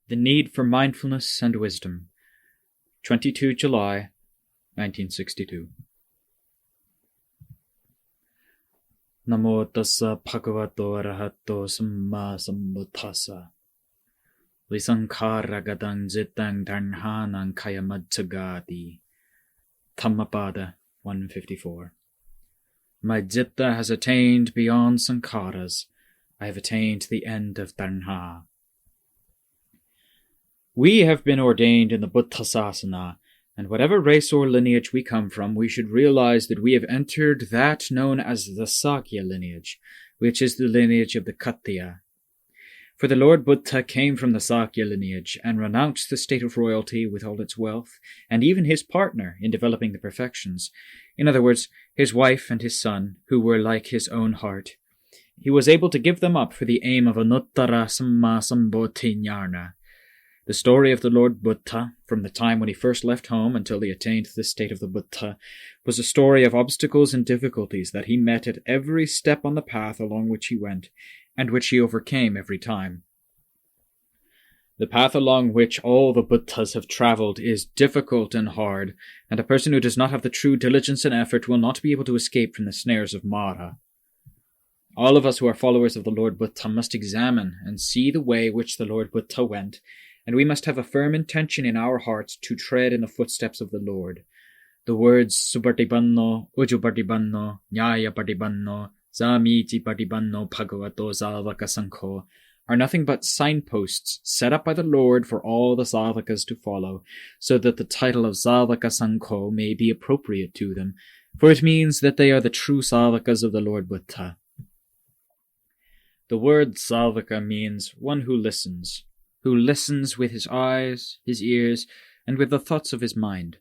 The Need for Mindfulness and Wisdom, 22 July, 1962. Namo tassa bhagavato arahato samma sambuddhassa. Visankhara gadang jitang dharnhanang kayamatsagati. Dhammapada 154. My citta has attained beyond sankharas. I have attained the end of dharna. We have been ordained in the Buddha Sasana, and whatever race or lineage we come from, we should realize that we have entered that known as the Sakya lineage, which is the lineage of the Kshatriya. For the Lord Buddha came from the Sakya lineage and renounced the state of royalty with all its wealth, and even his partner in developing the perfections. In other words, his wife and his son, who were like his own heart. He was able to give them up for the aim of Anuttara Samma Sambodhi Jnana. The story of the Lord Buddha, from the time when he first left home until he attained the state of the Buddha, was a story of obstacles and difficulties that he met at every step on the path along which he went, and which he overcame every time. The path along which all the Buddhas have travelled is difficult and hard, and a person who does not have the true diligence and effort will not be able to escape from the snares of Mara. All of us who are followers of the Lord Buddha must examine and see the way which the Lord Buddha went, and we must have a firm intention in our hearts to tread in the footsteps of the Lord. The words Supartipanno, Ujupartipanno, Nyaya Partipanno, Samiti Partipanno Bhagavato Savaka Sankho are nothing but signposts set up by the Lord for all the Savakas to follow, so that the title of Savaka Sankho may be appropriate to them, for it means that they are the true Savakas of the Lord Buddha. The word Savaka means one who listens with his eyes, his ears, and with the thoughts of his mind.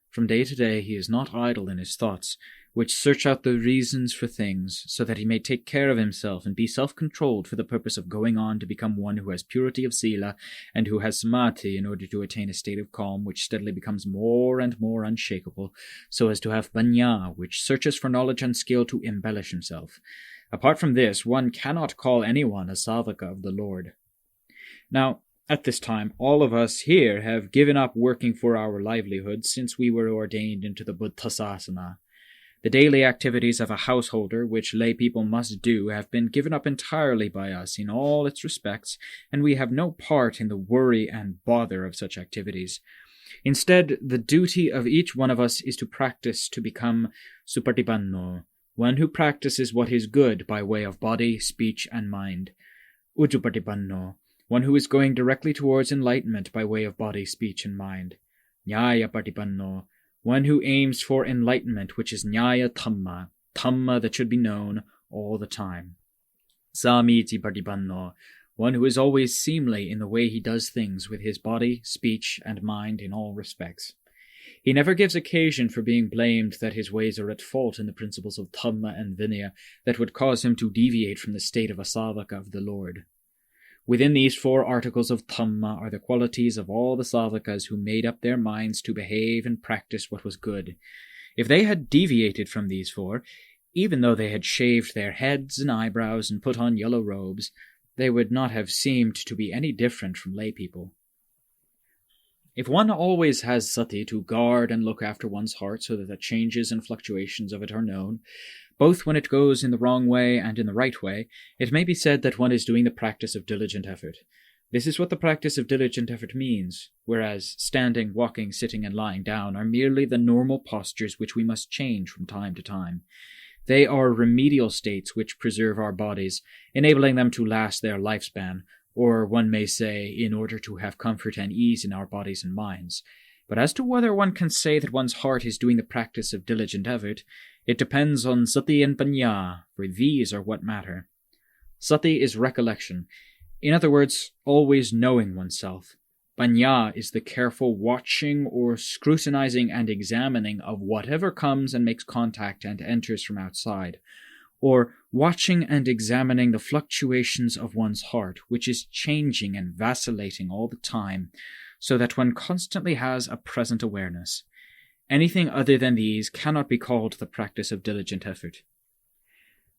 From day to day he is not idle in his thoughts, which search out the reasons for things, so that he may take care of himself and be self-controlled for the purpose of going on to become one who has purity of sila, and who has samadhi in order to attain a state of calm which steadily becomes more and more unshakable, so as to have panya, which searches for knowledge and skill to embellish himself. Apart from this, one cannot call anyone a savaka of the Lord. Now, at this time, all of us here have given up working for our livelihood since we were ordained into the Buddha Sasana. The daily activities of a householder, which lay people must do, have been given up entirely by us in all its respects, and we have no part in the worry and bother of such activities. Instead, the duty of each one of us is to practice to become Supartipanno, one who practices what is good by way of body, speech, and mind. Ujupartipanno, one who is going directly towards enlightenment by way of body, speech, and mind. Nyaya Partipanno, one who aims for enlightenment, which is Nyaya Dhamma that should be known all the time. Samiti Partipanno, one who is always seemly in the way he does things with his body, speech, and mind in all respects. He never gives occasion for being blamed that his ways are at fault in the principles of Dhamma and Vinaya that would cause him to deviate from the state of a Savaka of the Lord. Within these 4 articles of Dhamma are the qualities of all the Savakas who made up their minds to behave and practice what was good. If they had deviated from these 4, even though they had shaved their heads and eyebrows and put on yellow robes, they would not have seemed to be any different from lay people. If one always has sati to guard and look after one's heart so that the changes and fluctuations of it are known, both when it goes in the wrong way and in the right way, it may be said that one is doing the practice of diligent effort. This is what the practice of diligent effort means, whereas standing, walking, sitting, and lying down are merely the normal postures which we must change from time to time. They are remedial states which preserve our bodies, enabling them to last their lifespan, or one may say, in order to have comfort and ease in our bodies and minds. But as to whether one can say that one's heart is doing the practice of diligent effort, it depends on sati and panya, for these are what matter. Sati is recollection, in other words, always knowing oneself. Panya is the careful watching or scrutinizing and examining of whatever comes and makes contact and enters from outside, or watching and examining the fluctuations of one's heart, which is changing and vacillating all the time, so that one constantly has a present awareness. Anything other than these cannot be called the practice of diligent effort.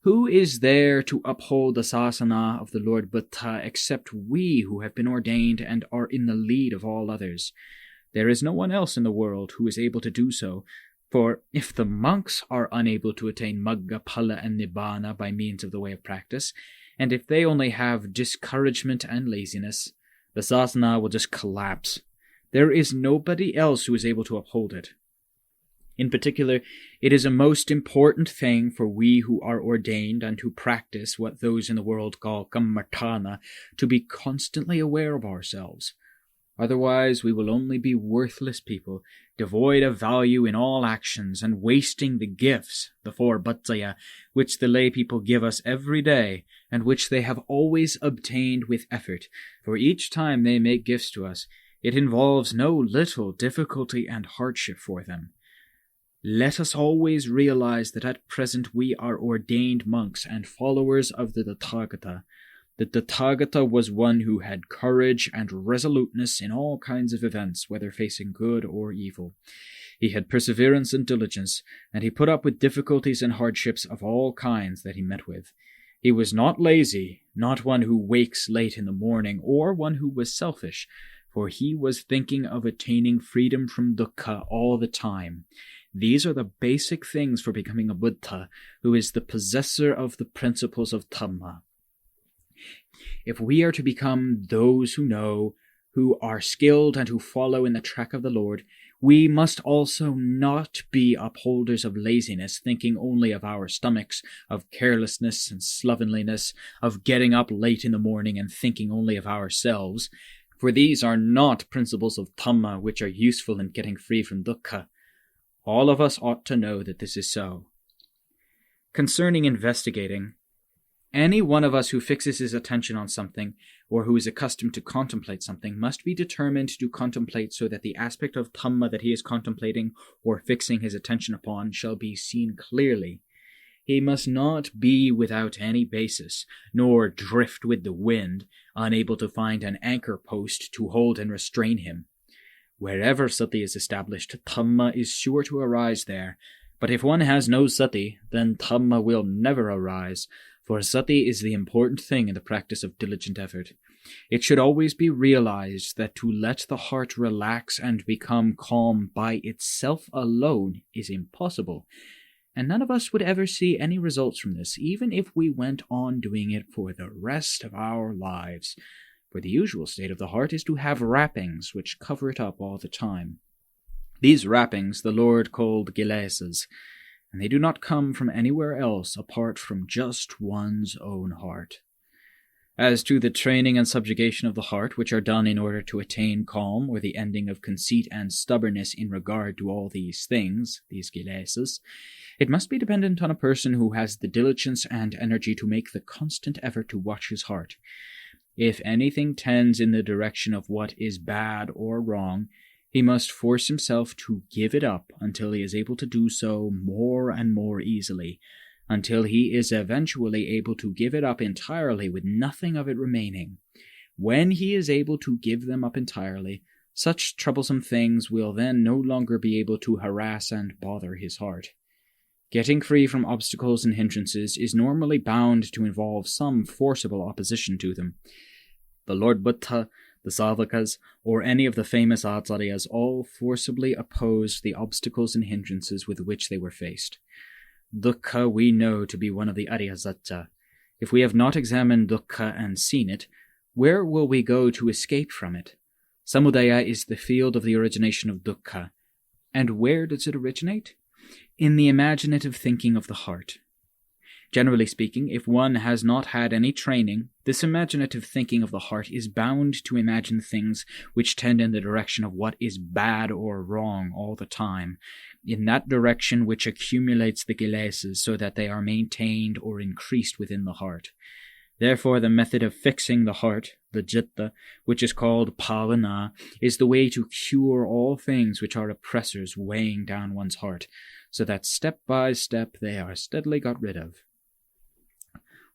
Who is there to uphold the sasana of the Lord Buddha except we who have been ordained and are in the lead of all others? There is no one else in the world who is able to do so, for if the monks are unable to attain Magga, Phala, and Nibbana by means of the way of practice, and if they only have discouragement and laziness, the sasana will just collapse. There is nobody else who is able to uphold it. In particular, it is a most important thing for we who are ordained and who practice what those in the world call kammatthana to be constantly aware of ourselves. Otherwise, we will only be worthless people, devoid of value in all actions, and wasting the gifts, the 4 bhattaya, which the lay people give us every day, and which they have always obtained with effort, for each time they make gifts to us, it involves no little difficulty and hardship for them. Let us always realize that at present we are ordained monks and followers of the Tathagata. The Tathagata was one who had courage and resoluteness in all kinds of events, whether facing good or evil. He had perseverance and diligence, and he put up with difficulties and hardships of all kinds that he met with. He was not lazy, not one who wakes late in the morning, or one who was selfish, for he was thinking of attaining freedom from dukkha all the time. These are the basic things for becoming a Buddha, who is the possessor of the principles of Dhamma. If we are to become those who know, who are skilled and who follow in the track of the Lord, we must also not be upholders of laziness, thinking only of our stomachs, of carelessness and slovenliness, of getting up late in the morning and thinking only of ourselves, for these are not principles of Dhamma which are useful in getting free from dukkha. All of us ought to know that this is so. Concerning investigating, any one of us who fixes his attention on something, or who is accustomed to contemplate something, must be determined to contemplate so that the aspect of Dhamma that he is contemplating or fixing his attention upon shall be seen clearly. He must not be without any basis, nor drift with the wind, unable to find an anchor post to hold and restrain him. Wherever sati is established, Dhamma is sure to arise there, but if one has no sati, then Dhamma will never arise, for sati is the important thing in the practice of diligent effort. It should always be realized that to let the heart relax and become calm by itself alone is impossible, and none of us would ever see any results from this, even if we went on doing it for the rest of our lives. For the usual state of the heart is to have wrappings which cover it up all the time. These wrappings the Lord called kilesas, and they do not come from anywhere else apart from just one's own heart. As to the training and subjugation of the heart, which are done in order to attain calm, or the ending of conceit and stubbornness in regard to all these things, these kilesas, it must be dependent on a person who has the diligence and energy to make the constant effort to watch his heart. If anything tends in the direction of what is bad or wrong, he must force himself to give it up until he is able to do so more and more easily, until he is eventually able to give it up entirely with nothing of it remaining. When he is able to give them up entirely, such troublesome things will then no longer be able to harass and bother his heart. Getting free from obstacles and hindrances is normally bound to involve some forcible opposition to them. The Lord Buddha, the Savakas, or any of the famous Acharyas all forcibly opposed the obstacles and hindrances with which they were faced. Dukkha we know to be one of the Arihasatya. If we have not examined dukkha and seen it, where will we go to escape from it? Samudaya is the field of the origination of dukkha. And where does it originate? In the imaginative thinking of the heart. Generally speaking, if one has not had any training, this imaginative thinking of the heart is bound to imagine things which tend in the direction of what is bad or wrong all the time, in that direction which accumulates the kilesas so that they are maintained or increased within the heart. Therefore, the method of fixing the heart, the citta, which is called bhavana, is the way to cure all things which are oppressors weighing down one's heart, so that step by step they are steadily got rid of.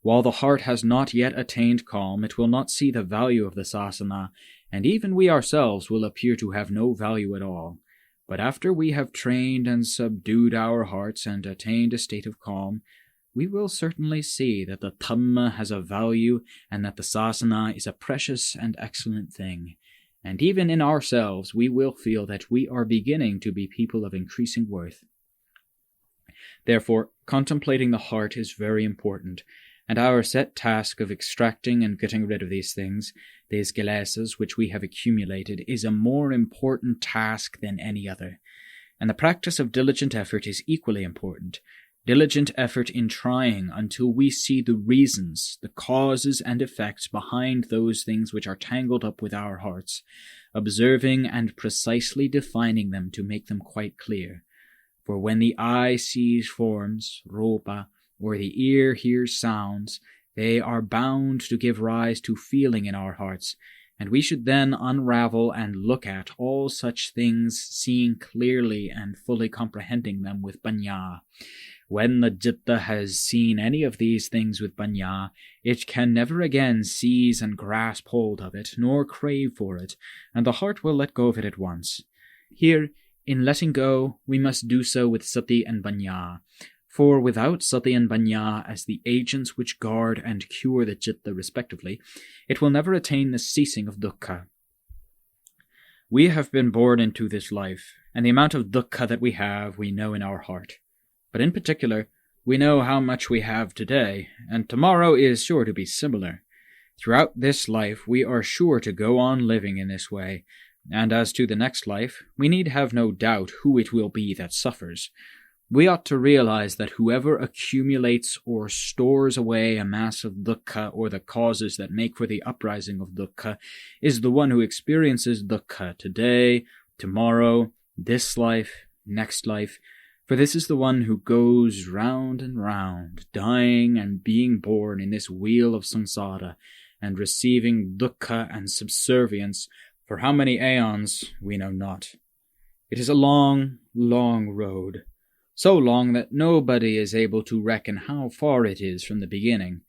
While the heart has not yet attained calm, it will not see the value of the sasana, and even we ourselves will appear to have no value at all. But after we have trained and subdued our hearts and attained a state of calm, we will certainly see that the Dhamma has a value and that the Sasana is a precious and excellent thing. And even in ourselves, we will feel that we are beginning to be people of increasing worth. Therefore, contemplating the heart is very important, and our set task of extracting and getting rid of these things, these kilesas which we have accumulated, is a more important task than any other. And the practice of diligent effort is equally important. Diligent effort in trying until we see the reasons, the causes and effects behind those things which are tangled up with our hearts, observing and precisely defining them to make them quite clear. For when the eye sees forms, rupa, or the ear hears sounds, they are bound to give rise to feeling in our hearts, and we should then unravel and look at all such things, seeing clearly and fully comprehending them with panya. When the citta has seen any of these things with panya, it can never again seize and grasp hold of it, nor crave for it, and the heart will let go of it at once. Here, in letting go, we must do so with sati and panya. For without sati and panya as the agents which guard and cure the citta respectively, it will never attain the ceasing of dukkha. We have been born into this life, and the amount of dukkha that we have we know in our heart. But in particular, we know how much we have today, and tomorrow is sure to be similar. Throughout this life we are sure to go on living in this way, and as to the next life, we need have no doubt who it will be that suffers. We ought to realize that whoever accumulates or stores away a mass of dukkha or the causes that make for the uprising of dukkha is the one who experiences dukkha today, tomorrow, this life, next life, for this is the one who goes round and round, dying and being born in this wheel of samsara, and receiving dukkha and subservience for how many aeons we know not. It is a long, long road, so long that nobody is able to reckon how far it is from the beginning.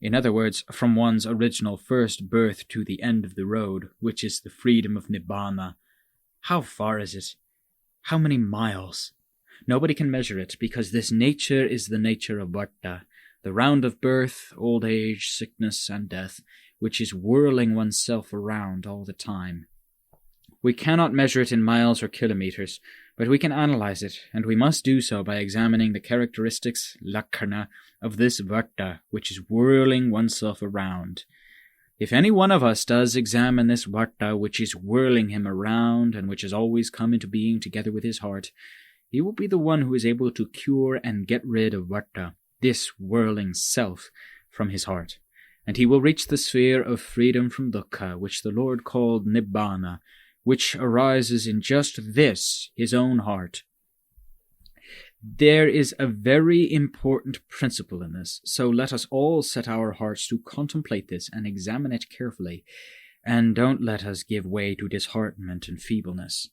In other words, from one's original first birth to the end of the road, which is the freedom of Nibbana. How far is it? How many miles? Nobody can measure it, because this nature is the nature of Varta, the round of birth, old age, sickness, and death, which is whirling oneself around all the time. We cannot measure it in miles or kilometers, but we can analyze it, and we must do so by examining the characteristics, lakhana, of this Varta, which is whirling oneself around. If any one of us does examine this Varta, which is whirling him around, and which has always come into being together with his heart, he will be the one who is able to cure and get rid of Varta, this whirling self, from his heart, and he will reach the sphere of freedom from dukkha, which the Lord called Nibbana, which arises in just this, his own heart. There is a very important principle in this, so let us all set our hearts to contemplate this and examine it carefully, and don't let us give way to disheartenment and feebleness.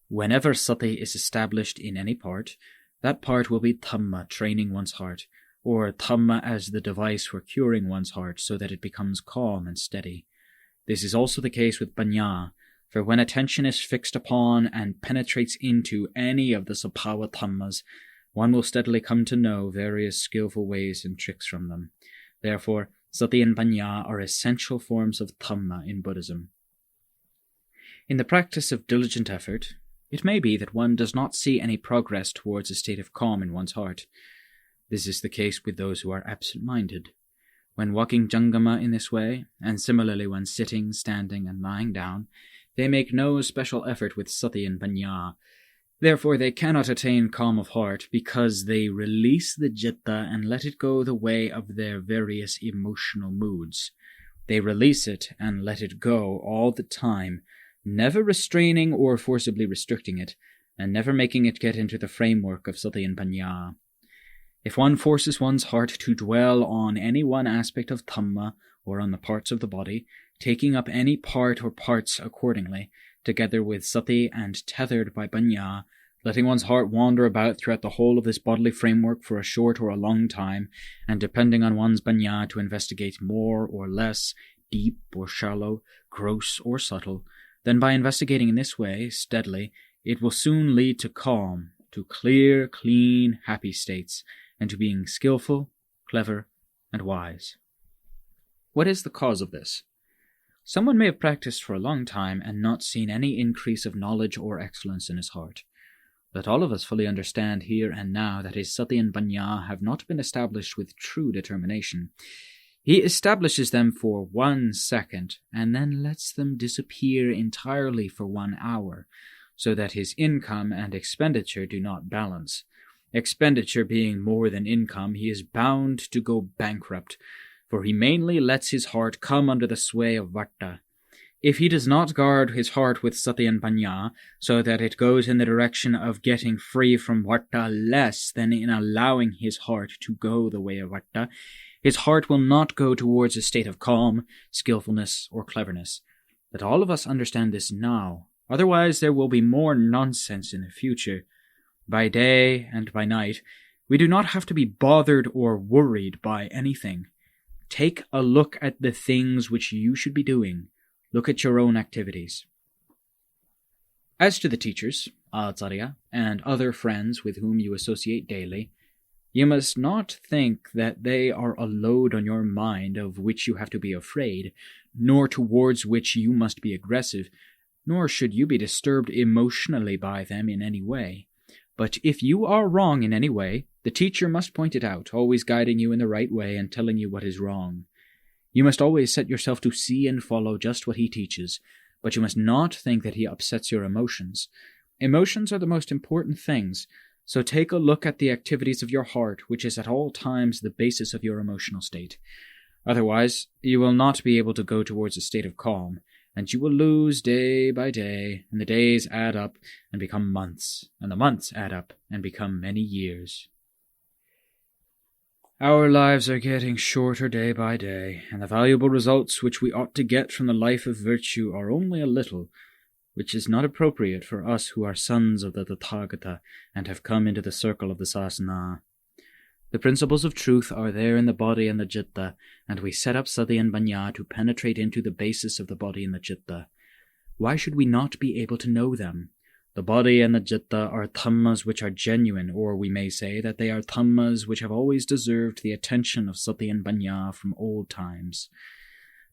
Whenever sati is established in any part, that part will be Dhamma training one's heart, or Dhamma as the device for curing one's heart so that it becomes calm and steady. This is also the case with panya, for when attention is fixed upon and penetrates into any of the sabhava dhammas, one will steadily come to know various skillful ways and tricks from them. Therefore, sati and panya are essential forms of Dhamma in Buddhism. In the practice of diligent effort, it may be that one does not see any progress towards a state of calm in one's heart. This is the case with those who are absent-minded. When walking jangama in this way, and similarly when sitting, standing, and lying down, they make no special effort with sati and panya. Therefore they cannot attain calm of heart, because they release the citta and let it go the way of their various emotional moods. They release it and let it go all the time, never restraining or forcibly restricting it, and never making it get into the framework of sati and panya. If one forces one's heart to dwell on any one aspect of Dhamma, or on the parts of the body, taking up any part or parts accordingly, together with sati and tethered by panya, letting one's heart wander about throughout the whole of this bodily framework for a short or a long time, and depending on one's panya to investigate more or less, deep or shallow, gross or subtle, then by investigating in this way, steadily, it will soon lead to calm, to clear, clean, happy states, into being skillful, clever, and wise. What is the cause of this? Someone may have practiced for a long time and not seen any increase of knowledge or excellence in his heart. Let all of us fully understand here and now that his sati and panya have not been established with true determination. He establishes them for 1 second and then lets them disappear entirely for 1 hour, so that his income and expenditure do not balance. Expenditure being more than income, he is bound to go bankrupt, for he mainly lets his heart come under the sway of vata. If he does not guard his heart with sati and panya, so that it goes in the direction of getting free from vata less than in allowing his heart to go the way of vata, his heart will not go towards a state of calm, skillfulness, or cleverness. Let all of us understand this now, otherwise there will be more nonsense in the future. By day and by night, we do not have to be bothered or worried by anything. Take a look at the things which you should be doing. Look at your own activities. As to the teachers, acharya, and other friends with whom you associate daily, you must not think that they are a load on your mind of which you have to be afraid, nor towards which you must be aggressive, nor should you be disturbed emotionally by them in any way. But if you are wrong in any way, the teacher must point it out, always guiding you in the right way and telling you what is wrong. You must always set yourself to see and follow just what he teaches, but you must not think that he upsets your emotions. Emotions are the most important things, so take a look at the activities of your heart, which is at all times the basis of your emotional state. Otherwise, you will not be able to go towards a state of calm, and you will lose day by day, and the days add up and become months, and the months add up and become many years. Our lives are getting shorter day by day, and the valuable results which we ought to get from the life of virtue are only a little, which is not appropriate for us who are sons of the Tathagata and have come into the circle of the sasana. The principles of truth are there in the body and the citta, and we set up sati and panya to penetrate into the basis of the body and the citta. Why should we not be able to know them? The body and the citta are dhammas which are genuine, or we may say that they are dhammas which have always deserved the attention of sati and panya from old times.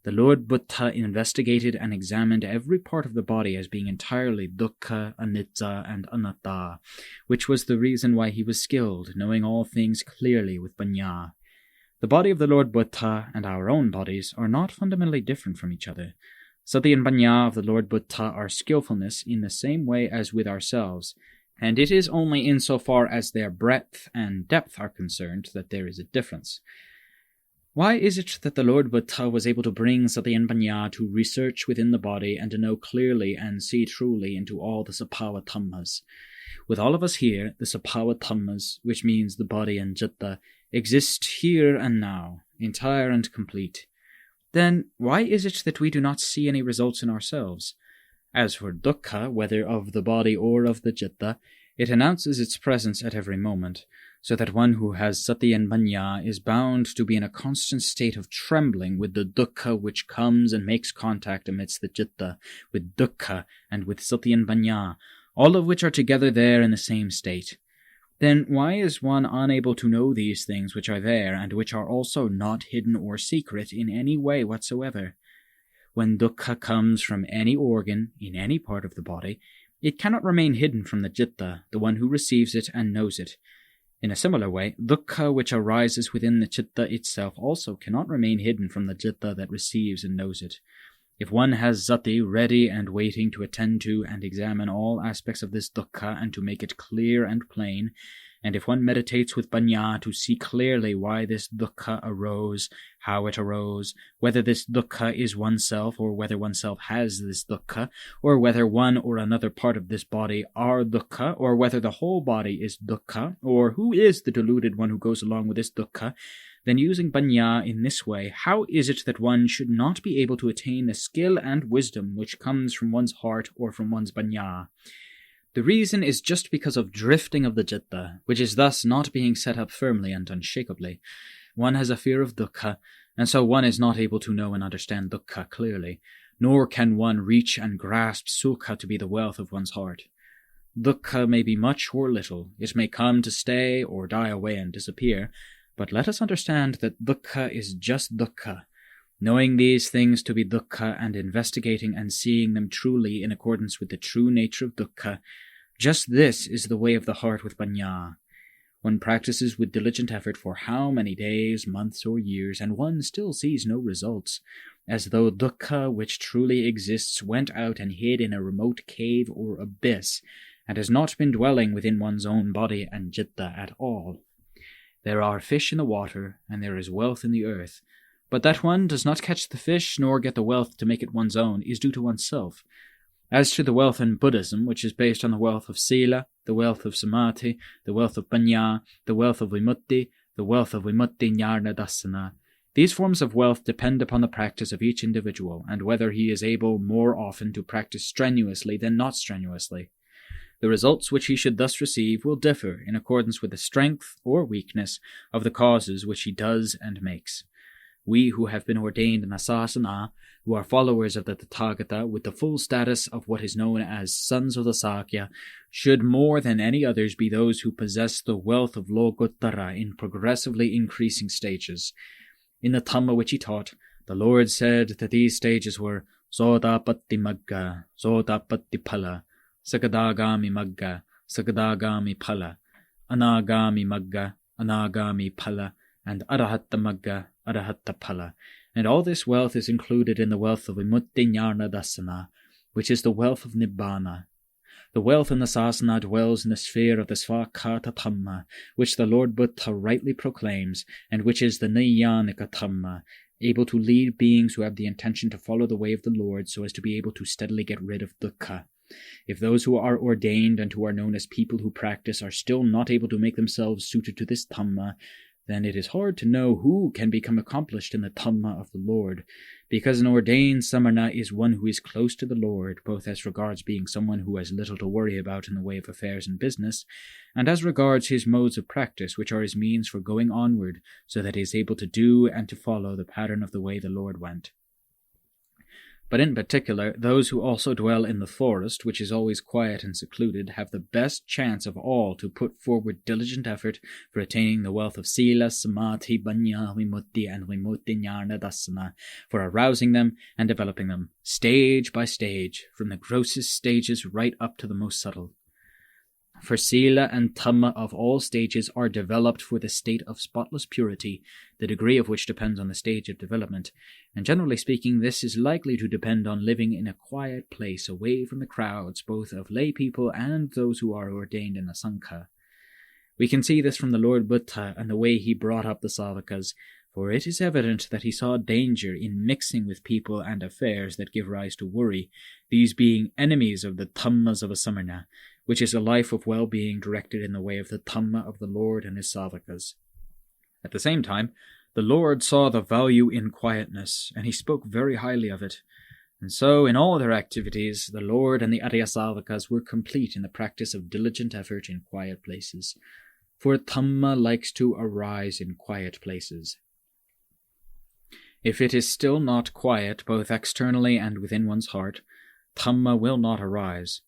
The Lord Buddha investigated and examined every part of the body as being entirely dukkha, anicca, and anatta, which was the reason why he was skilled, knowing all things clearly with panya. The body of the Lord Buddha and our own bodies are not fundamentally different from each other. Sati and panya of the Lord Buddha are skillfulness in the same way as with ourselves, and it is only insofar as their breadth and depth are concerned that there is a difference. Why is it that the Lord Buddha was able to bring sati and panya to research within the body and to know clearly and see truly into all the sabhava dhammas? With all of us here, the sabhava dhammas, which means the body and citta, exist here and now, entire and complete. Then why is it that we do not see any results in ourselves? As for dukkha, whether of the body or of the citta, it announces its presence at every moment, so that one who has sati and panya is bound to be in a constant state of trembling with the dukkha which comes and makes contact amidst the citta, with dukkha and with sati and panya, all of which are together there in the same state. Then why is one unable to know these things which are there and which are also not hidden or secret in any way whatsoever? When dukkha comes from any organ in any part of the body, it cannot remain hidden from the citta, the one who receives it and knows it. In a similar way, dukkha which arises within the citta itself also cannot remain hidden from the citta that receives and knows it. If one has sati ready and waiting to attend to and examine all aspects of this dukkha and to make it clear and plain, and if one meditates with panya to see clearly why this dukkha arose, how it arose, whether this dukkha is oneself or whether oneself has this dukkha, or whether one or another part of this body are dukkha, or whether the whole body is dukkha, or who is the deluded one who goes along with this dukkha, then using panya in this way, how is it that one should not be able to attain the skill and wisdom which comes from one's heart or from one's panya? The reason is just because of drifting of the citta, which is thus not being set up firmly and unshakably. One has a fear of dukkha, and so one is not able to know and understand dukkha clearly, nor can one reach and grasp sukha to be the wealth of one's heart. Dukkha may be much or little. It may come to stay or die away and disappear. But let us understand that dukkha is just dukkha. Knowing these things to be dukkha and investigating and seeing them truly in accordance with the true nature of dukkha, just this is the way of the heart with panya. One practices with diligent effort for how many days, months, or years, and one still sees no results, as though dukkha, which truly exists, went out and hid in a remote cave or abyss, and has not been dwelling within one's own body and citta at all. There are fish in the water, and there is wealth in the earth, but that one does not catch the fish nor get the wealth to make it one's own is due to oneself. As to the wealth in Buddhism, which is based on the wealth of sila, the wealth of samadhi, the wealth of panya, the wealth of vimutti, the wealth of vimutti jnana dassana, these forms of wealth depend upon the practice of each individual, and whether he is able more often to practice strenuously than not strenuously. The results which he should thus receive will differ in accordance with the strength or weakness of the causes which he does and makes. We who have been ordained in Asasana, who are followers of the Tathagata with the full status of what is known as sons of the Sakya, should more than any others be those who possess the wealth of Lokuttara in progressively increasing stages. In the Dhamma which he taught, the Lord said that these stages were Sodapatti Magga, Sodapatti Phala, Sakadagami Magga, Sakadagami Phala, Anagami Magga, Anagami Phala, and Arahatta Magga, Arahatta Phala. And all this wealth is included in the wealth of Vimutti Jnana Dassana, which is the wealth of Nibbana. The wealth in the Sasana dwells in the sphere of the Svakata Dhamma, which the Lord Buddha rightly proclaims, and which is the Niyanika Dhamma, able to lead beings who have the intention to follow the way of the Lord so as to be able to steadily get rid of dukkha. If those who are ordained and who are known as people who practice are still not able to make themselves suited to this Dhamma, then it is hard to know who can become accomplished in the Dhamma of the Lord, because an ordained samana is one who is close to the Lord, both as regards being someone who has little to worry about in the way of affairs and business, and as regards his modes of practice, which are his means for going onward, so that he is able to do and to follow the pattern of the way the Lord went. But in particular, those who also dwell in the forest, which is always quiet and secluded, have the best chance of all to put forward diligent effort for attaining the wealth of sila, samadhi, panya, vimutti, and vimutti jnana dassana, for arousing them and developing them, stage by stage, from the grossest stages right up to the most subtle. For sila and dhamma of all stages are developed for the state of spotless purity, the degree of which depends on the stage of development, and generally speaking this is likely to depend on living in a quiet place away from the crowds, both of lay people and those who are ordained in the Sangha. We can see this from the Lord Buddha and the way he brought up the Savakas, for it is evident that he saw danger in mixing with people and affairs that give rise to worry, these being enemies of the dhammas of a samana, which is a life of well-being directed in the way of the Dhamma of the Lord and his Savakas. At the same time, the Lord saw the value in quietness, and he spoke very highly of it. And so, in all their activities, the Lord and the Arya Savakas were complete in the practice of diligent effort in quiet places. For Dhamma likes to arise in quiet places. If it is still not quiet, both externally and within one's heart, Dhamma will not arise.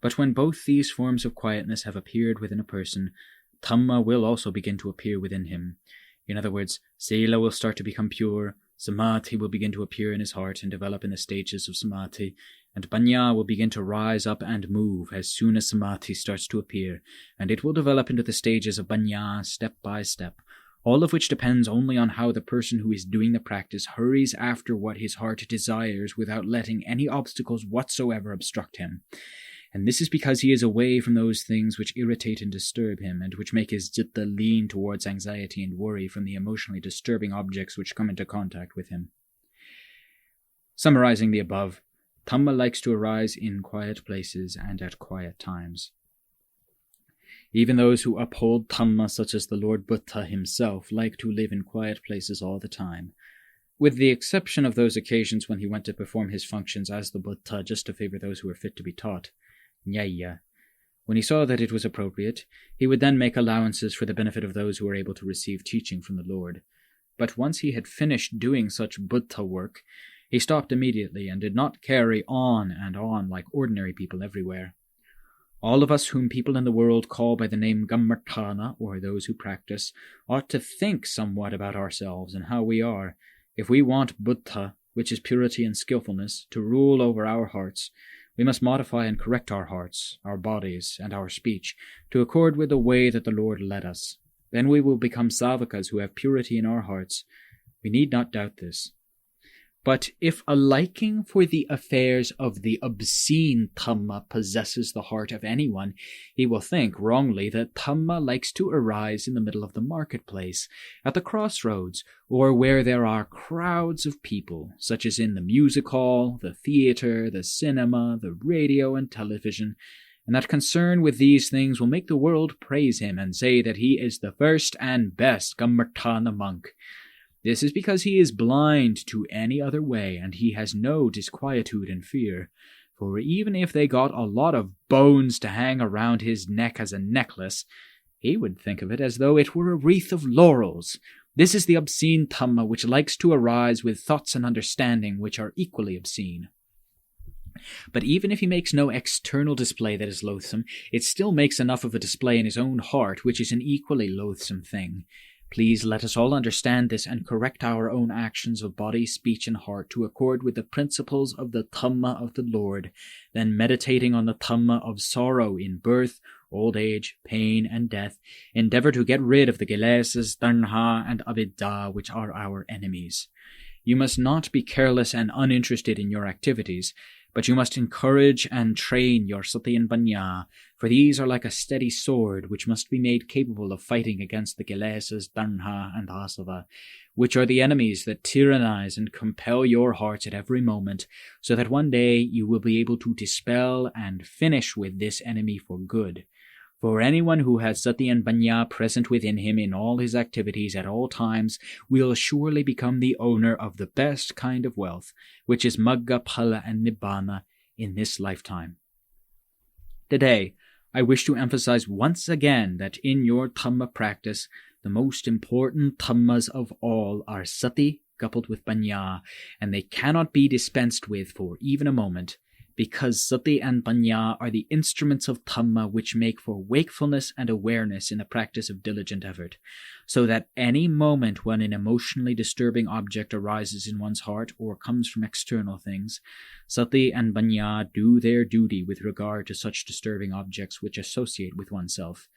But when both these forms of quietness have appeared within a person, Dhamma will also begin to appear within him. In other words, Sila will start to become pure, Samadhi will begin to appear in his heart and develop in the stages of Samadhi, and Panya will begin to rise up and move as soon as Samadhi starts to appear, and it will develop into the stages of Panya step by step, all of which depends only on how the person who is doing the practice hurries after what his heart desires without letting any obstacles whatsoever obstruct him. And this is because he is away from those things which irritate and disturb him, and which make his citta lean towards anxiety and worry from the emotionally disturbing objects which come into contact with him. Summarizing the above, Dhamma likes to arise in quiet places and at quiet times. Even those who uphold Dhamma, such as the Lord Buddha himself, like to live in quiet places all the time, with the exception of those occasions when he went to perform his functions as the Buddha just to favor those who were fit to be taught. Nyaya. When he saw that it was appropriate, he would then make allowances for the benefit of those who were able to receive teaching from the Lord. But once he had finished doing such Buddha work, he stopped immediately and did not carry on and on like ordinary people everywhere. All of us whom people in the world call by the name Gammartana, or those who practice, ought to think somewhat about ourselves and how we are. If we want Buddha, which is purity and skillfulness, to rule over our hearts, we must modify and correct our hearts, our bodies, and our speech, to accord with the way that the Lord led us. Then we will become Savakas who have purity in our hearts. We need not doubt this. But if a liking for the affairs of the obscene Dhamma possesses the heart of anyone, he will think wrongly that Dhamma likes to arise in the middle of the marketplace, at the crossroads, or where there are crowds of people, such as in the music hall, the theatre, the cinema, the radio and television, and that concern with these things will make the world praise him and say that he is the first and best Gammartana monk. This is because he is blind to any other way, and he has no disquietude and fear. For even if they got a lot of bones to hang around his neck as a necklace, he would think of it as though it were a wreath of laurels. This is the obscene Dhamma which likes to arise with thoughts and understanding which are equally obscene. But even if he makes no external display that is loathsome, it still makes enough of a display in his own heart, which is an equally loathsome thing. Please let us all understand this and correct our own actions of body, speech, and heart to accord with the principles of the Dhamma of the Lord, then meditating on the Dhamma of sorrow in birth, old age, pain, and death, endeavor to get rid of the kilesas, tanha, and avidya, which are our enemies. You must not be careless and uninterested in your activities, but you must encourage and train your sati and panya, for these are like a steady sword which must be made capable of fighting against the kilesas, tanha, and asava, which are the enemies that tyrannize and compel your hearts at every moment, so that one day you will be able to dispel and finish with this enemy for good. For anyone who has sati and panya present within him in all his activities at all times will surely become the owner of the best kind of wealth, which is magga, phala, and nibbana in this lifetime. Today, I wish to emphasize once again that in your Dhamma practice, the most important Dhammas of all are sati coupled with panya, and they cannot be dispensed with for even a moment, because sati and panya are the instruments of Dhamma which make for wakefulness and awareness in the practice of diligent effort, so that any moment when an emotionally disturbing object arises in one's heart or comes from external things, sati and panya do their duty with regard to such disturbing objects which associate with oneself.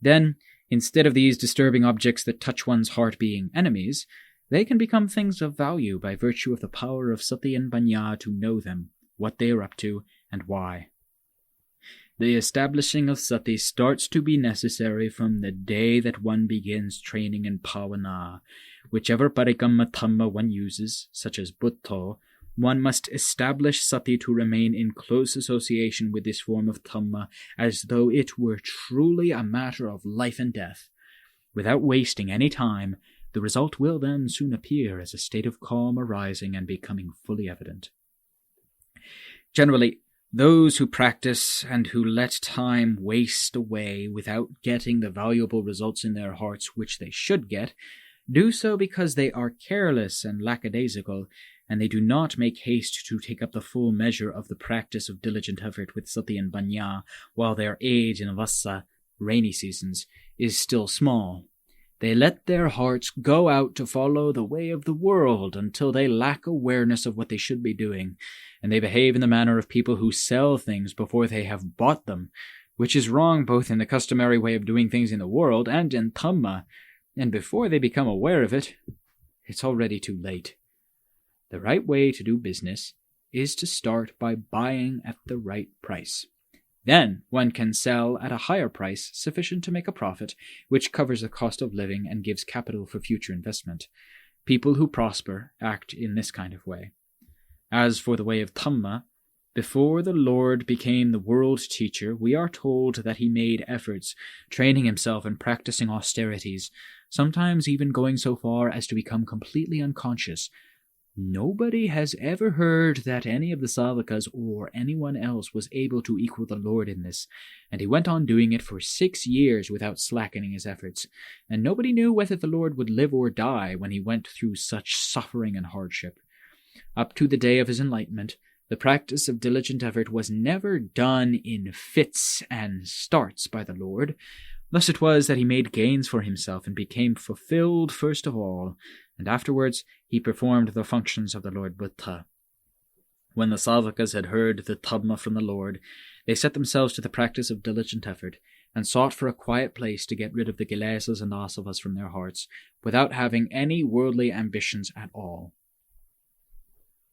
Then, instead of these disturbing objects that touch one's heart being enemies, they can become things of value by virtue of the power of sati and panya to know them, what they are up to, and why. The establishing of sati starts to be necessary from the day that one begins training in bhavana. Whichever parikamma dhamma one uses, such as buddha, one must establish sati to remain in close association with this form of dhamma as though it were truly a matter of life and death. Without wasting any time, the result will then soon appear as a state of calm arising and becoming fully evident. Generally, those who practice and who let time waste away without getting the valuable results in their hearts which they should get, do so because they are careless and lackadaisical, and they do not make haste to take up the full measure of the practice of diligent effort with sati and panya while their age in vassa, rainy seasons, is still small. They let their hearts go out to follow the way of the world until they lack awareness of what they should be doing, and they behave in the manner of people who sell things before they have bought them, which is wrong both in the customary way of doing things in the world and in Dhamma, and before they become aware of it, it's already too late. The right way to do business is to start by buying at the right price. Then one can sell at a higher price sufficient to make a profit, which covers the cost of living and gives capital for future investment. People who prosper act in this kind of way. As for the way of Dhamma, before the Lord became the world teacher, we are told that he made efforts, training himself and practicing austerities, sometimes even going so far as to become completely unconscious. Nobody has ever heard that any of the Sāvakas or anyone else was able to equal the Lord in this, and he went on doing it for 6 years without slackening his efforts, and nobody knew whether the Lord would live or die when he went through such suffering and hardship. Up to the day of his enlightenment, The practice of diligent effort was never done in fits and starts by the Lord. Thus it was that he made gains for himself and became fulfilled first of all, and afterwards he performed the functions of the Lord Buddha. When the Sāvakas had heard the Dhamma from the Lord, they set themselves to the practice of diligent effort, and sought for a quiet place to get rid of the kilesas and asavas from their hearts, without having any worldly ambitions at all.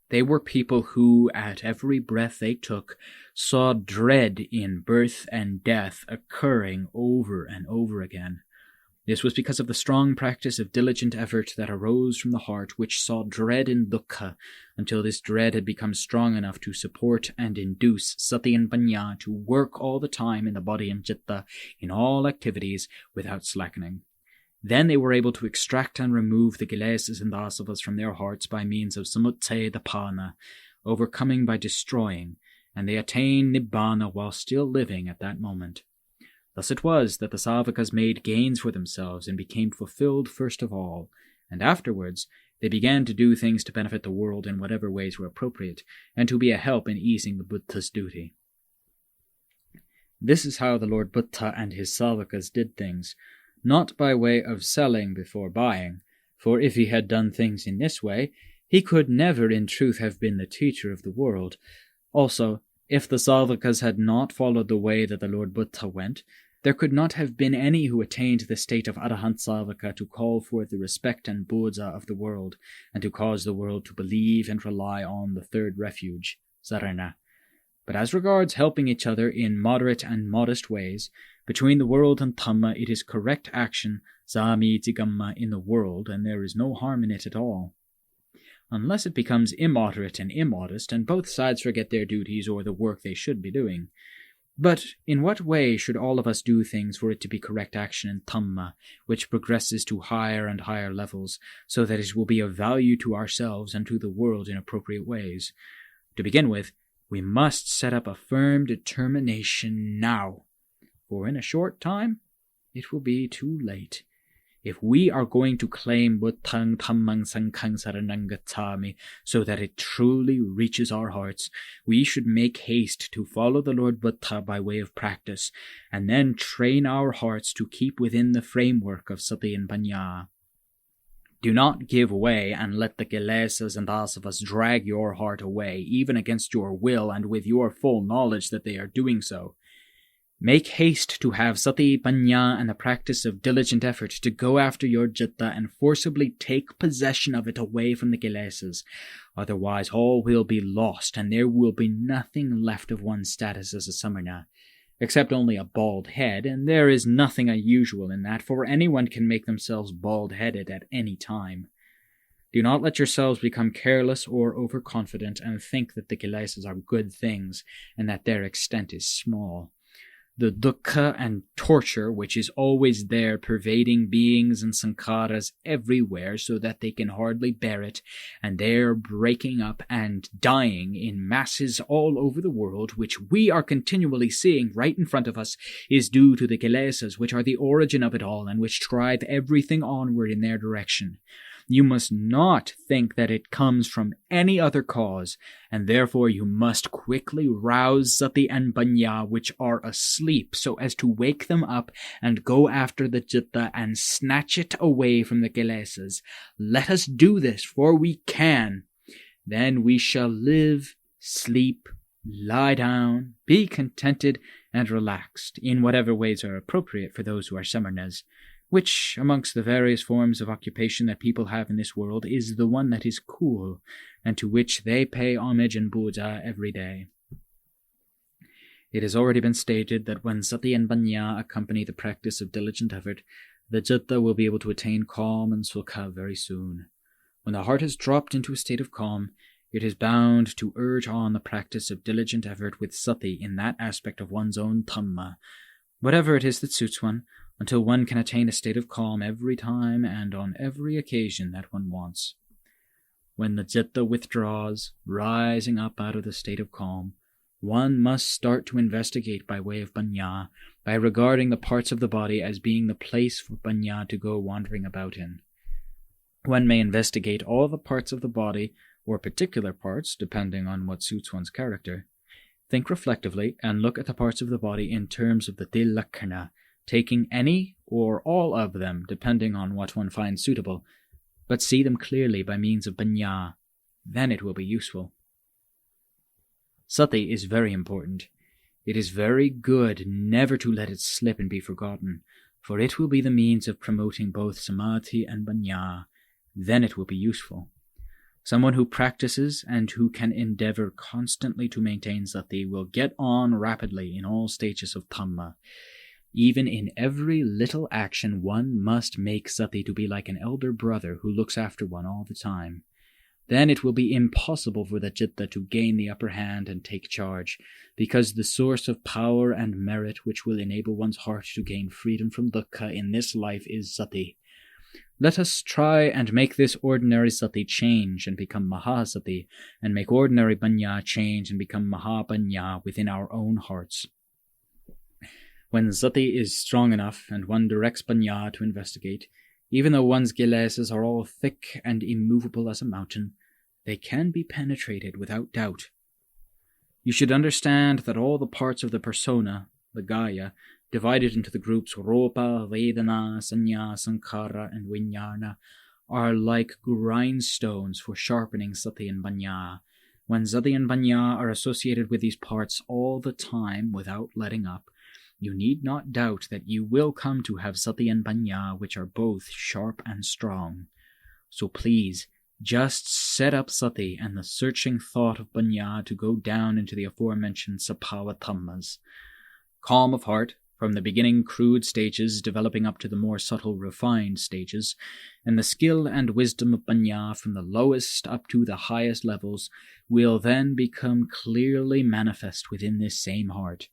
They were people who, at every breath they took, saw dread in birth and death occurring over and over again. This was because of the strong practice of diligent effort that arose from the heart, which saw dread in dukkha, until this dread had become strong enough to support and induce sati and panya to work all the time in the body and citta, in all activities, without slackening. Then they were able to extract and remove the kilesas and asavas from their hearts by means of samuccaya-dapana, overcoming by destroying, and they attained nibbana while still living at that moment. Thus it was that the Sāvakas made gains for themselves and became fulfilled first of all, and afterwards they began to do things to benefit the world in whatever ways were appropriate, and to be a help in easing the Buddha's duty. This is how the Lord Buddha and his Sāvakas did things, not by way of selling before buying, for if he had done things in this way, he could never in truth have been the teacher of the world. Also, if the Sāvakas had not followed the way that the Lord Buddha went, there could not have been any who attained the state of Arahant Sāvaka to call forth the respect and bodha of the world, and to cause the world to believe and rely on the third refuge, Sarana. But as regards helping each other in moderate and modest ways, between the world and Dhamma it is correct action, Sāmi-tigamma, in the world, and there is no harm in it at all. Unless it becomes immoderate and immodest, and both sides forget their duties or the work they should be doing. But in what way should all of us do things for it to be correct action in Dhamma, which progresses to higher and higher levels, so that it will be of value to ourselves and to the world in appropriate ways? To begin with, we must set up a firm determination now, for in a short time it will be too late. If we are going to claim Buddhaṃ Dhammaṃ Saṅghaṃ Saranang Gacchāmi so that it truly reaches our hearts, we should make haste to follow the Lord Buddha by way of practice, and then train our hearts to keep within the framework of sati and panya. Do not give way and let the kilesas and asavas drag your heart away, even against your will and with your full knowledge that they are doing so. Make haste to have sati, panya, and the practice of diligent effort to go after your citta and forcibly take possession of it away from the kilesas. Otherwise all will be lost, and there will be nothing left of one's status as a samana, except only a bald head, and there is nothing unusual in that, for anyone can make themselves bald-headed at any time. Do not let yourselves become careless or overconfident and think that the kilesas are good things, and that their extent is small. The dukkha and torture which is always there pervading beings and sankharas everywhere so that they can hardly bear it, and they're breaking up and dying in masses all over the world, which we are continually seeing right in front of us, is due to the kilesas, which are the origin of it all and which drive everything onward in their direction. You must not think that it comes from any other cause, and therefore you must quickly rouse sati and panya which are asleep so as to wake them up and go after the citta and snatch it away from the kilesas. Let us do this, for we can. Then we shall live, sleep, lie down, be contented and relaxed in whatever ways are appropriate for those who are samanas, which, amongst the various forms of occupation that people have in this world, is the one that is cool, and to which they pay homage and puja every day. It has already been stated that when sati and panya accompany the practice of diligent effort, the citta will be able to attain calm and sukha very soon. When the heart has dropped into a state of calm, it is bound to urge on the practice of diligent effort with sati in that aspect of one's own dhamma, whatever it is that suits one, until one can attain a state of calm every time and on every occasion that one wants. When the citta withdraws, rising up out of the state of calm, one must start to investigate by way of panya, by regarding the parts of the body as being the place for panya to go wandering about in. One may investigate all the parts of the body or particular parts, depending on what suits one's character. Think reflectively and look at the parts of the body in terms of the tilakkhana, taking any or all of them depending on what one finds suitable, but see them clearly by means of panya. Then it will be useful. Sati is very important. It is very good never to let it slip and be forgotten, for it will be the means of promoting both samadhi and panya. Then it will be useful. Someone who practices and who can endeavor constantly to maintain sati will get on rapidly in all stages of Dhamma. Even in every little action, one must make sati to be like an elder brother who looks after one all the time. Then it will be impossible for the citta to gain the upper hand and take charge, because the source of power and merit which will enable one's heart to gain freedom from dukkha in this life is sati. Let us try and make this ordinary sati change and become mahasati, and make ordinary panya change and become mahapanya within our own hearts. When sati is strong enough and one directs panya to investigate, even though one's kilesas are all thick and immovable as a mountain, they can be penetrated without doubt. You should understand that all the parts of the persona, the Gaya, divided into the groups Rupa, Vedana, Sanya, Sankhara, and Vijnana, are like grindstones for sharpening sati and panya. When sati and panya are associated with these parts all the time without letting up, you need not doubt that you will come to have sati and panya which are both sharp and strong. So please, just set up sati and the searching thought of panya to go down into the aforementioned sabhava dhammas. Calm of heart, from the beginning crude stages developing up to the more subtle refined stages, and the skill and wisdom of panya from the lowest up to the highest levels will then become clearly manifest within this same heart.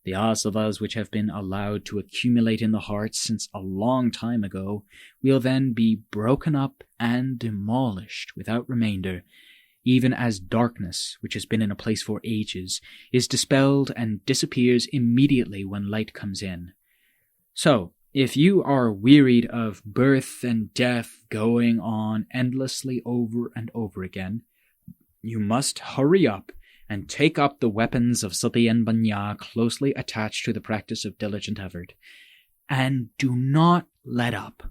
The asavas which have been allowed to accumulate in the heart since a long time ago will then be broken up and demolished without remainder, even as darkness, which has been in a place for ages, is dispelled and disappears immediately when light comes in. So, if you are wearied of birth and death going on endlessly over and over again, you must hurry up and take up the weapons of sati and panya closely attached to the practice of diligent effort. And do not let up.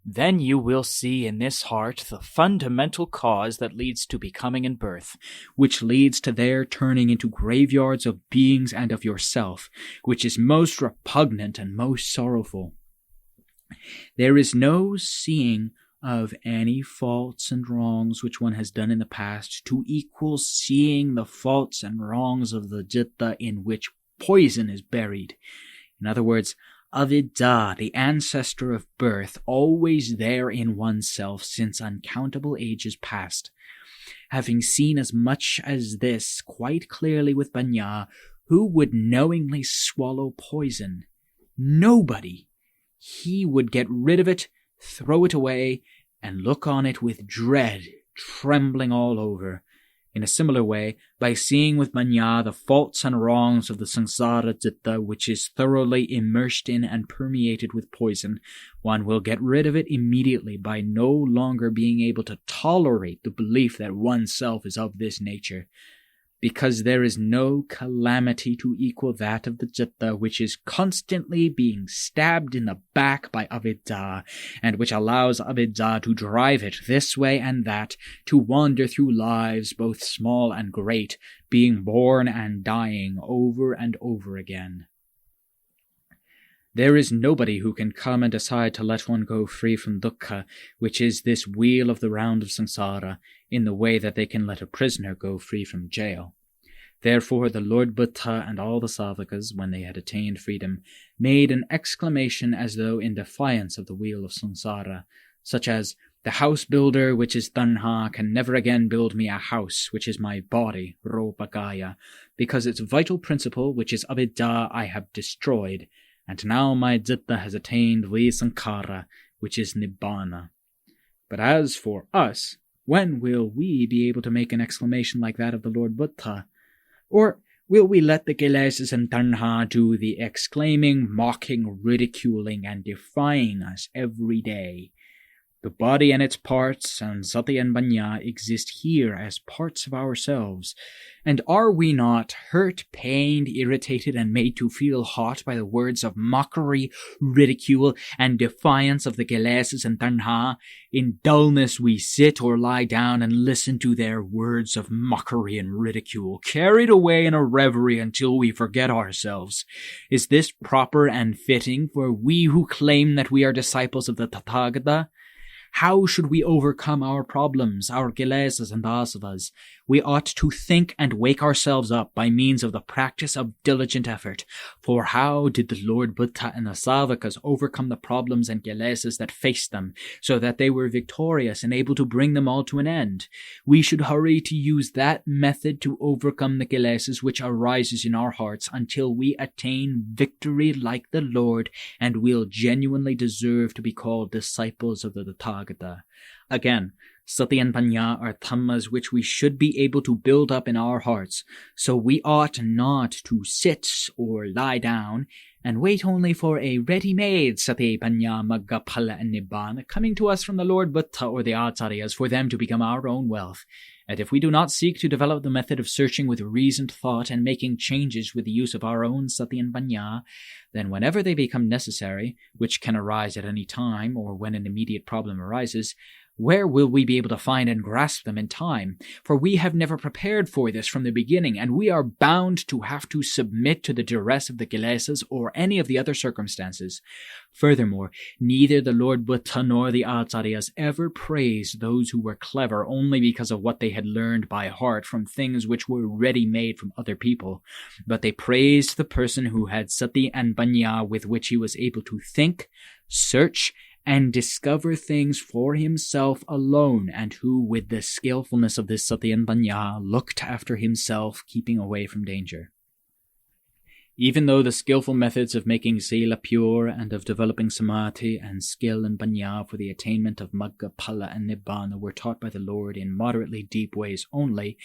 Then you will see in this heart the fundamental cause that leads to becoming and birth, which leads to their turning into graveyards of beings and of yourself, which is most repugnant and most sorrowful. There is no seeing of any faults and wrongs which one has done in the past to equal seeing the faults and wrongs of the citta in which poison is buried. In other words, avidya, the ancestor of birth, always there in oneself since uncountable ages past. Having seen as much as this quite clearly with panya, who would knowingly swallow poison? Nobody. He would get rid of it, throw it away, and look on it with dread, trembling all over. In a similar way, by seeing with panya the faults and wrongs of the samsara citta which is thoroughly immersed in and permeated with poison, one will get rid of it immediately by no longer being able to tolerate the belief that oneself is of this nature, because there is no calamity to equal that of the citta which is constantly being stabbed in the back by avidya, and which allows avidya to drive it this way and that, to wander through lives both small and great, being born and dying over and over again. There is nobody who can come and decide to let one go free from dukkha, which is this wheel of the round of samsara, in the way that they can let a prisoner go free from jail. Therefore the Lord Buddha and all the Savakas, when they had attained freedom, made an exclamation as though in defiance of the wheel of samsara, such as, "The house builder, which is Tanha, can never again build me a house, which is my body, Rupakaya, because its vital principle, which is avidya, I have destroyed, and now my citta has attained visankhara, which is nibbana." But as for us, when will we be able to make an exclamation like that of the Lord Buddha? Or will we let the kilesas and tanha do the exclaiming, mocking, ridiculing, and defying us every day? The body and its parts, and sati and panya, exist here as parts of ourselves. And are we not hurt, pained, irritated, and made to feel hot by the words of mockery, ridicule, and defiance of the kilesas and tanha? In dullness we sit or lie down and listen to their words of mockery and ridicule, carried away in a reverie until we forget ourselves. Is this proper and fitting for we who claim that we are disciples of the Tathagata? How should we overcome our problems, our kilesas and asavas? We ought to think and wake ourselves up by means of the practice of diligent effort. For how did the Lord Buddha and the Savakas overcome the problems and kilesas that faced them, so that they were victorious and able to bring them all to an end? We should hurry to use that method to overcome the kilesas which arises in our hearts until we attain victory like the Lord, and will genuinely deserve to be called disciples of the Tathagata. Again, sati and panya are dhammas which we should be able to build up in our hearts, so we ought not to sit or lie down and wait only for a ready-made sati, panya, magga, phala, and nibbana coming to us from the Lord Buddha or the acharyas for them to become our own wealth. And if we do not seek to develop the method of searching with reasoned thought and making changes with the use of our own sati and panya, then whenever they become necessary, which can arise at any time or when an immediate problem arises, where will we be able to find and grasp them in time? For we have never prepared for this from the beginning, and we are bound to have to submit to the duress of the kilesas or any of the other circumstances. Furthermore, neither the Lord Buddha nor the acharyas ever praised those who were clever only because of what they had learned by heart from things which were ready-made from other people, but they praised the person who had sati and panya with which he was able to think, search, and discover things for himself alone, and who, with the skillfulness of this sati and panya, looked after himself, keeping away from danger. Even though the skillful methods of making sila pure and of developing samadhi and skill and panya for the attainment of magga, phala, and nibbana were taught by the Lord in moderately deep ways only,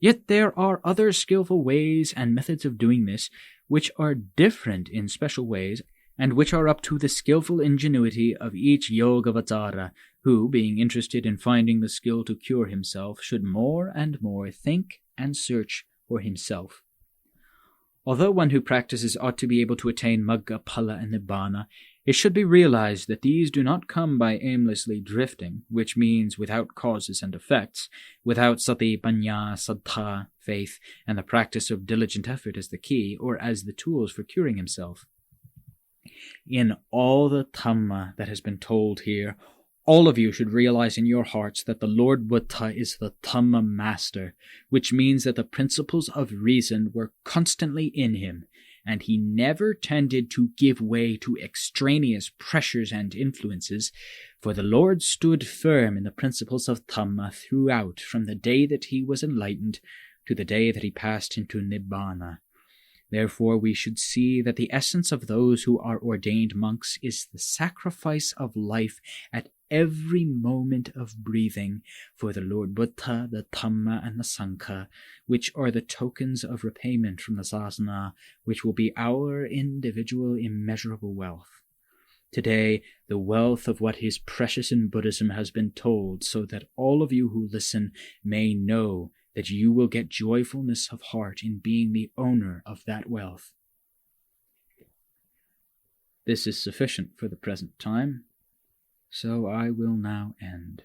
yet there are other skillful ways and methods of doing this which are different in special ways, and which are up to the skillful ingenuity of each Yogavaccara, who, being interested in finding the skill to cure himself, should more and more think and search for himself. Although one who practices ought to be able to attain magga, phala, and nibbana, it should be realized that these do not come by aimlessly drifting, which means without causes and effects, without sati, panya, saddha, faith, and the practice of diligent effort as the key, or as the tools for curing himself. In all the Dhamma that has been told here, all of you should realize in your hearts that the Lord Buddha is the Dhamma master, which means that the principles of reason were constantly in him, and he never tended to give way to extraneous pressures and influences, for the Lord stood firm in the principles of Dhamma throughout, from the day that he was enlightened to the day that he passed into Nibbana. Therefore we should see that the essence of those who are ordained monks is the sacrifice of life at every moment of breathing for the Lord Buddha, the Dhamma, and the Sangha, which are the tokens of repayment from the Sasana, which will be our individual immeasurable wealth. Today, the wealth of what is precious in Buddhism has been told, so that all of you who listen may know that you will get joyfulness of heart in being the owner of that wealth. This is sufficient for the present time, so I will now end.